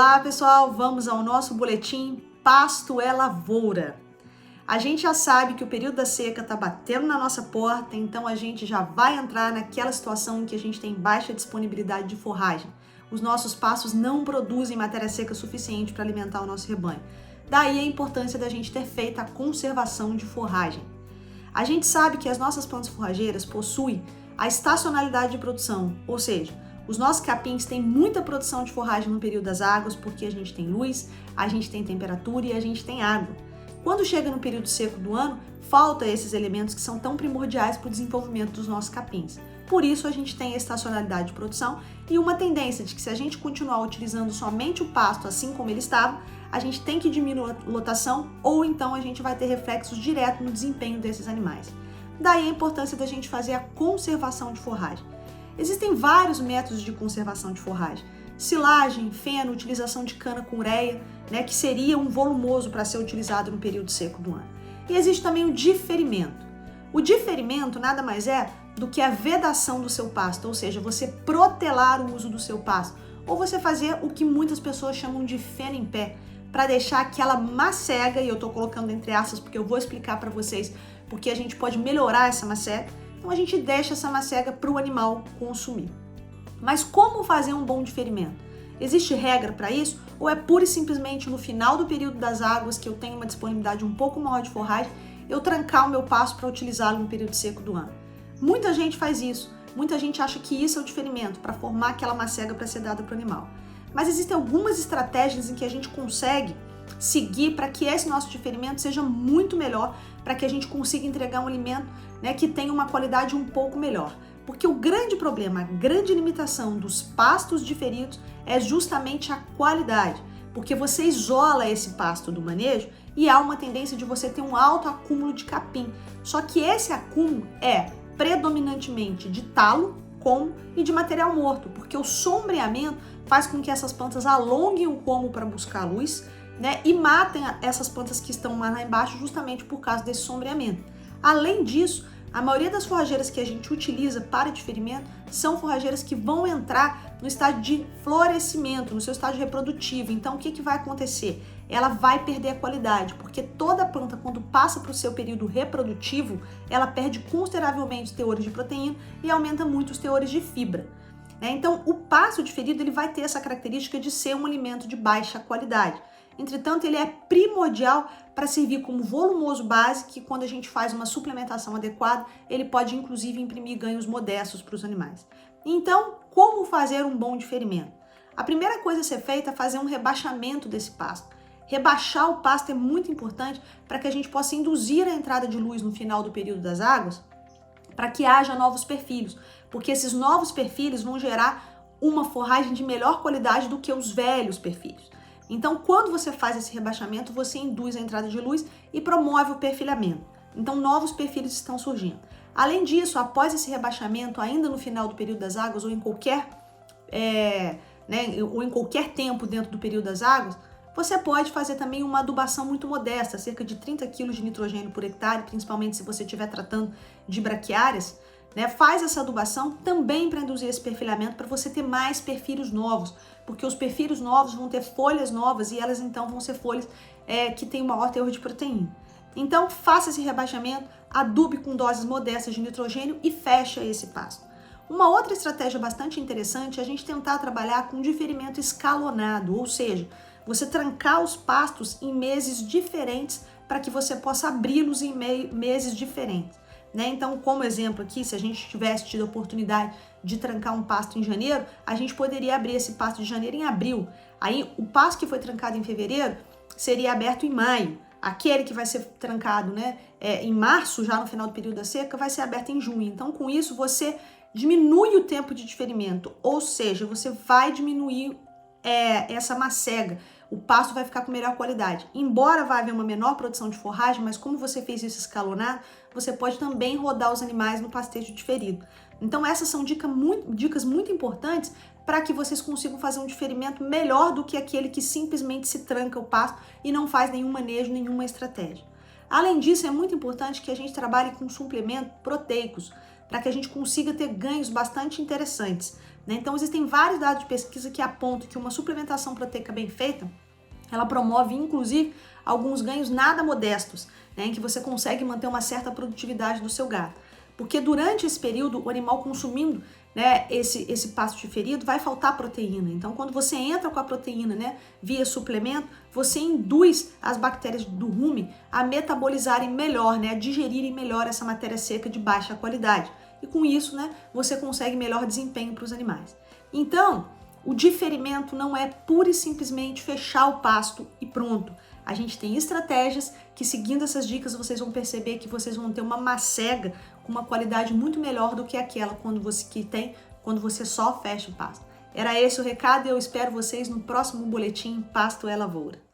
Olá pessoal, vamos ao nosso boletim Pasto é Lavoura. A gente já sabe que o período da seca está batendo na nossa porta, então a gente já vai entrar naquela situação em que a gente tem baixa disponibilidade de forragem. Os nossos pastos não produzem matéria seca suficiente para alimentar o nosso rebanho. Daí a importância da gente ter feito a conservação de forragem. A gente sabe que as nossas plantas forrageiras possuem a estacionalidade de produção, ou seja, os nossos capins têm muita produção de forragem no período das águas porque a gente tem luz, a gente tem temperatura e a gente tem água. Quando chega no período seco do ano, falta esses elementos que são tão primordiais para o desenvolvimento dos nossos capins. Por isso a gente tem a estacionalidade de produção e uma tendência de que se a gente continuar utilizando somente o pasto assim como ele estava, a gente tem que diminuir a lotação ou então a gente vai ter reflexos diretos no desempenho desses animais. Daí a importância da gente fazer a conservação de forragem. Existem vários métodos de conservação de forragem. Silagem, feno, utilização de cana com ureia, que seria um volumoso para ser utilizado no período seco do ano. E existe também o diferimento. O diferimento nada mais é do que a vedação do seu pasto, ou seja, você protelar o uso do seu pasto, ou você fazer o que muitas pessoas chamam de feno em pé, para deixar aquela macega, e eu estou colocando entre aspas porque eu vou explicar para vocês porque a gente pode melhorar essa macega. Então a gente deixa essa macega para o animal consumir. Mas como fazer um bom diferimento? Existe regra para isso? Ou é pura e simplesmente no final do período das águas, que eu tenho uma disponibilidade um pouco maior de forragem, eu trancar o meu pasto para utilizá-lo no período seco do ano? Muita gente faz isso. Muita gente acha que isso é o diferimento, para formar aquela macega para ser dada para o animal. Mas existem algumas estratégias em que a gente consegue seguir para que esse nosso diferimento seja muito melhor, para que a gente consiga entregar um alimento que tenha uma qualidade um pouco melhor. Porque o grande problema, a grande limitação dos pastos diferidos é justamente a qualidade, porque você isola esse pasto do manejo e há uma tendência de você ter um alto acúmulo de capim. Só que esse acúmulo é predominantemente de talo, como e de material morto, porque o sombreamento faz com que essas plantas alonguem o como para buscar luz, e matem essas plantas que estão lá embaixo justamente por causa desse sombreamento. Além disso, a maioria das forrageiras que a gente utiliza para diferimento são forrageiras que vão entrar no estágio de florescimento, no seu estágio reprodutivo. Então, o que vai acontecer? Ela vai perder a qualidade, porque toda planta, quando passa para o seu período reprodutivo, ela perde consideravelmente os teores de proteína e aumenta muito os teores de fibra. Então, o pasto diferido ele vai ter essa característica de ser um alimento de baixa qualidade. Entretanto, ele é primordial para servir como volumoso base, que quando a gente faz uma suplementação adequada, ele pode inclusive imprimir ganhos modestos para os animais. Então, como fazer um bom diferimento? A primeira coisa a ser feita é fazer um rebaixamento desse pasto. Rebaixar o pasto é muito importante para que a gente possa induzir a entrada de luz no final do período das águas, para que haja novos perfilhos, porque esses novos perfilhos vão gerar uma forragem de melhor qualidade do que os velhos perfilhos. Então, quando você faz esse rebaixamento, você induz a entrada de luz e promove o perfilhamento. Então, novos perfilhos estão surgindo. Além disso, após esse rebaixamento, ainda no final do período das águas ou em qualquer tempo dentro do período das águas, você pode fazer também uma adubação muito modesta, cerca de 30 kg de nitrogênio por hectare, principalmente se você estiver tratando de braquiárias. Faz essa adubação também para induzir esse perfilhamento, para você ter mais perfilhos novos, porque os perfilhos novos vão ter folhas novas e elas então vão ser folhas que têm um maior teor de proteína. Então faça esse rebaixamento, adube com doses modestas de nitrogênio e fecha esse pasto. Uma outra estratégia bastante interessante é a gente tentar trabalhar com diferimento escalonado, ou seja, você trancar os pastos em meses diferentes para que você possa abri-los em meses diferentes. Então, como exemplo aqui, se a gente tivesse tido a oportunidade de trancar um pasto em janeiro, a gente poderia abrir esse pasto de janeiro em abril. Aí, o pasto que foi trancado em fevereiro seria aberto em maio. Aquele que vai ser trancado em março, já no final do período da seca, vai ser aberto em junho. Então, com isso, você diminui o tempo de diferimento, ou seja, você vai diminuir essa macega. O pasto vai ficar com melhor qualidade. Embora vá haver uma menor produção de forragem, mas como você fez isso escalonado, você pode também rodar os animais no pastejo diferido. Então essas são dicas muito importantes para que vocês consigam fazer um diferimento melhor do que aquele que simplesmente se tranca o pasto e não faz nenhum manejo, nenhuma estratégia. Além disso, é muito importante que a gente trabalhe com suplementos proteicos, para que a gente consiga ter ganhos bastante interessantes. né? Então existem vários dados de pesquisa que apontam que uma suplementação proteica bem feita, ela promove inclusive alguns ganhos nada modestos, né, em que você consegue manter uma certa produtividade do seu gado. Porque durante esse período, o animal consumindo, né, esse pasto de ferido, vai faltar proteína. Então, quando você entra com a proteína, né, via suplemento, você induz as bactérias do rumen a metabolizarem melhor, né, a digerirem melhor essa matéria seca de baixa qualidade. E com isso, né, você consegue melhor desempenho para os animais. Então, o diferimento não é pura e simplesmente fechar o pasto e pronto. A gente tem estratégias que, seguindo essas dicas, vocês vão perceber que vocês vão ter uma macega com uma qualidade muito melhor do que aquela quando você só fecha o pasto. Era esse o recado e eu espero vocês no próximo boletim Pasto é Lavoura.